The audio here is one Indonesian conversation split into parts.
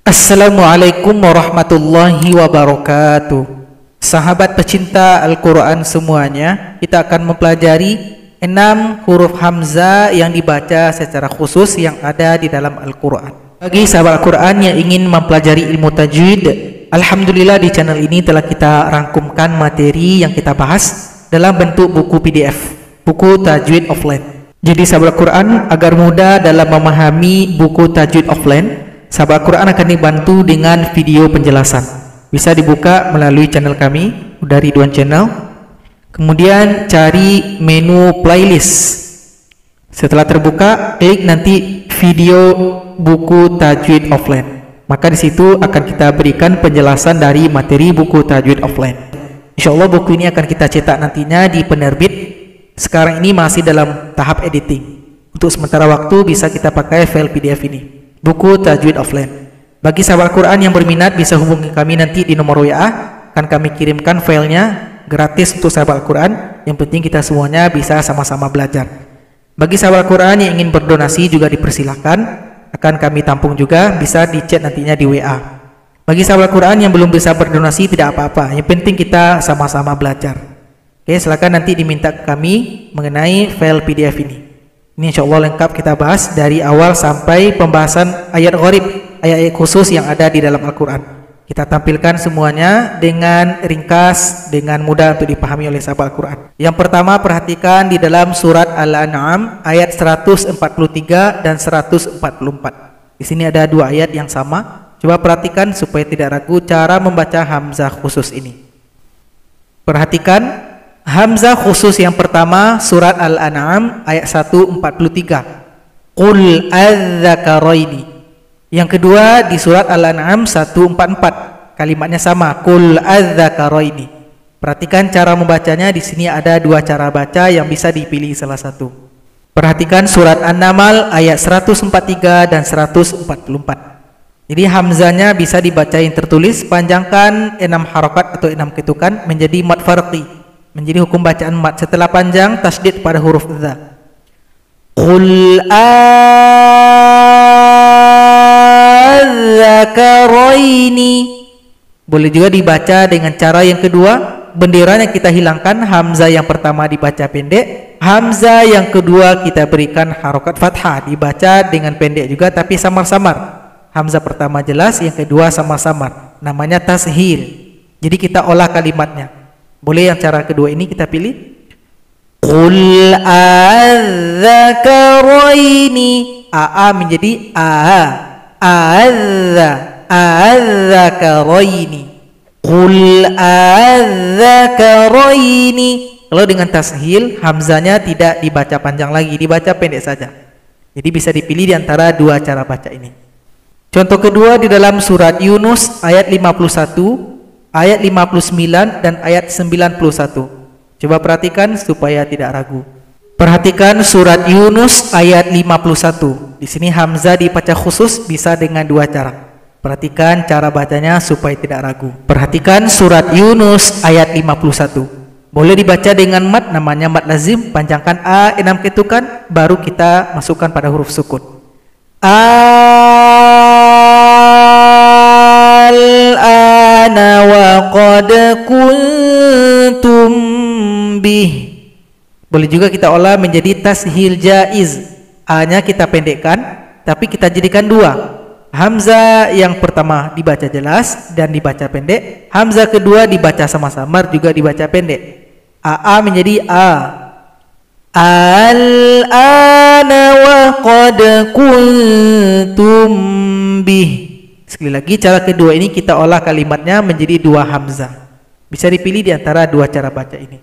Assalamualaikum warahmatullahi wabarakatuh. Sahabat pecinta Al-Quran semuanya, kita akan mempelajari 6 huruf Hamzah yang dibaca secara khusus yang ada di dalam Al-Quran. Bagi sahabat Al-Quran yang ingin mempelajari ilmu tajwid, alhamdulillah di channel ini telah kita rangkumkan materi yang kita bahas dalam bentuk buku PDF, buku Tajwid Offline. Jadi sahabat Al-Quran agar mudah dalam memahami buku Tajwid Offline, sahabat Al-Quran akan dibantu dengan video penjelasan. Bisa dibuka melalui channel kami, dari Ridwan Channel. Kemudian cari menu playlist. Setelah terbuka, klik nanti video buku Tajwid Offline. Maka di situ akan kita berikan penjelasan dari materi buku Tajwid Offline. Insyaallah buku ini akan kita cetak nantinya di penerbit. Sekarang ini masih dalam tahap editing. Untuk sementara waktu bisa kita pakai file PDF ini, buku Tajwid Offline. Bagi sahabat Al-Quran yang berminat bisa hubungi kami nanti di nomor WA, akan kami kirimkan filenya gratis untuk sahabat Al-Quran. Yang penting kita semuanya bisa sama-sama belajar. Bagi sahabat Al-Quran yang ingin berdonasi juga dipersilahkan, akan kami tampung juga, bisa di chat nantinya di WA. Bagi sahabat Al-Quran yang belum bisa berdonasi tidak apa-apa, yang penting kita sama-sama belajar. Oke, silakan nanti diminta ke kami mengenai file PDF ini. Ini insya Allah lengkap kita bahas dari awal sampai pembahasan ayat gharib, ayat-ayat khusus yang ada di dalam Al-Quran. Kita tampilkan semuanya dengan ringkas, dengan mudah untuk dipahami oleh sahabat Al-Quran. Yang pertama, perhatikan di dalam surat Al-An'am ayat 143 dan 144. Di sini ada dua ayat yang sama. Coba perhatikan supaya tidak ragu cara membaca hamzah khusus ini. Perhatikan hamzah khusus yang pertama surat Al-An'am ayat 143. Qul adz-dzakaraini. Yang kedua di surat Al-An'am 144. Kalimatnya sama, Qul adz-dzakaraini. Perhatikan cara membacanya, di sini ada dua cara baca yang bisa dipilih salah satu. Perhatikan surat An-Naml ayat 143 dan 144. Jadi hamzahnya bisa dibaca yang tertulis, panjangkan 6 harokat atau 6 ketukan menjadi mad farqi, menjadi hukum bacaan mat. Setelah panjang tasydid pada huruf dza. Qul adz-dzakaraini. Boleh juga dibaca dengan cara yang kedua, benderanya kita hilangkan, hamzah yang pertama dibaca pendek, hamzah yang kedua kita berikan harokat fathah, dibaca dengan pendek juga tapi samar-samar. Hamzah pertama jelas, yang kedua samar-samar, namanya tashil. Jadi kita olah kalimatnya. Boleh yang cara kedua ini kita pilih. Qul adz-dzakaraini. A menjadi adz-dzakaraini. Qul adz-dzakaraini. Kalau dengan tashil, hamzanya tidak dibaca panjang lagi, dibaca pendek saja. Jadi bisa dipilih di antara dua cara baca ini. Contoh kedua di dalam surat Yunus ayat 51, ayat 59 dan ayat 91. Coba perhatikan supaya tidak ragu. Perhatikan surat Yunus ayat 51. Di sini hamzah dibaca khusus bisa dengan dua cara. Perhatikan cara bacanya supaya tidak ragu. Perhatikan surat Yunus ayat 51. Boleh dibaca dengan mad, namanya mad lazim, panjangkan a 6 ketukan baru kita masukkan pada huruf sukun. Al-ana wa qad kuntum bih. Boleh juga kita olah menjadi tashil jaiz. A-nya kita pendekkan tapi kita jadikan dua. Hamzah yang pertama dibaca jelas dan dibaca pendek, hamzah kedua dibaca sama-samar juga dibaca pendek. A menjadi a. Al-ana wa qad kuntum bih. Sekali lagi cara kedua ini kita olah kalimatnya menjadi dua hamzah. Bisa dipilih di antara dua cara baca ini.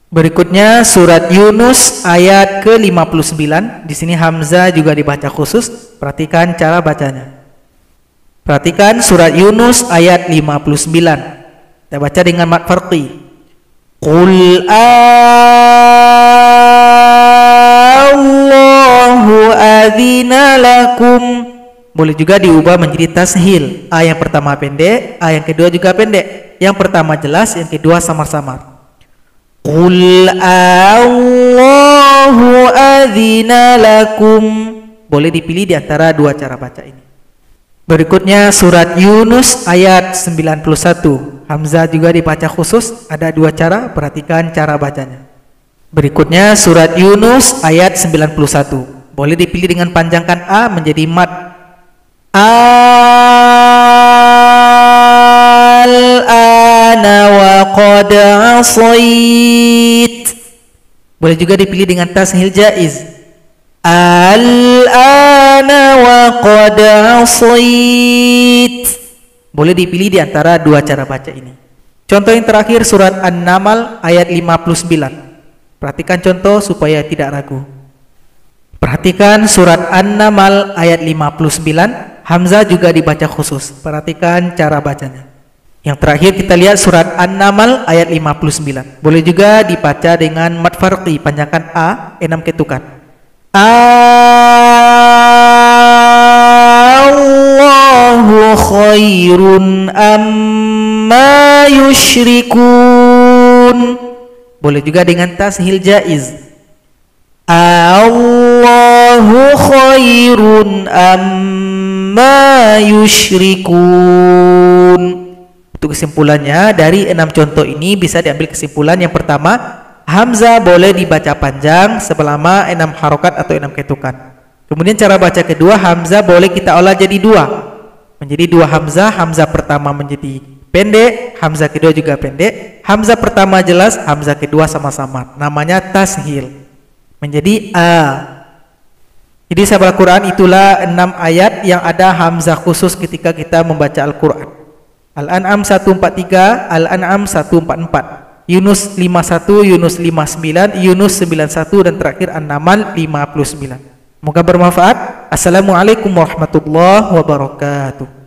Berikutnya surat Yunus ayat ke-59. Di sini hamzah juga dibaca khusus. Perhatikan cara bacanya. Perhatikan surat Yunus ayat 59. Kita baca dengan mad farqi. Qul Allahu adzina lakum. Boleh juga diubah menjadi tashil. A yang pertama pendek, A yang kedua juga pendek. Yang pertama jelas, yang kedua samar-samar. Qul Allahu adzina lakum. Boleh dipilih di antara dua cara baca ini. Berikutnya surat Yunus ayat 91. Hamzah juga dibaca khusus, ada dua cara, perhatikan cara bacanya. Berikutnya surat Yunus ayat 91. Boleh dipilih dengan panjangkan A menjadi mad. Al-ana wa qad asait. Boleh juga dipilih dengan tashil jaiz. Al-ana wa qad asait. Boleh dipilih di antara dua cara baca ini. Contoh yang terakhir surat An-Naml ayat 59. Perhatikan contoh supaya tidak ragu. Perhatikan surat An-Naml ayat 59. Hamzah juga dibaca khusus. Perhatikan cara bacanya. Yang terakhir kita lihat surat An-Naml ayat 59. Boleh juga dibaca dengan mad farqi, panjangkan A, 6 ketukan. Allahu khairun amma yushrikun. Boleh juga dengan tashil jaiz. Allahu khairun amma yushrikun. Untuk kesimpulannya, dari 6 contoh ini bisa diambil kesimpulan yang pertama, hamzah boleh dibaca panjang selama 6 harokat atau 6 ketukan. Kemudian cara baca kedua, hamzah boleh kita olah jadi dua, menjadi dua hamzah. Hamzah pertama menjadi pendek, hamzah kedua juga pendek. Hamzah pertama jelas, hamzah kedua sama-sama, namanya tashil, menjadi A. Jadi sahabat Al-Quran, itulah 6 ayat yang ada hamzah khusus ketika kita membaca Al-Quran. Al-An'am 143, Al-An'am 144, Yunus 51, Yunus 59, Yunus 91, dan terakhir An-Naml 59. Semoga bermanfaat. Assalamualaikum warahmatullahi wabarakatuh.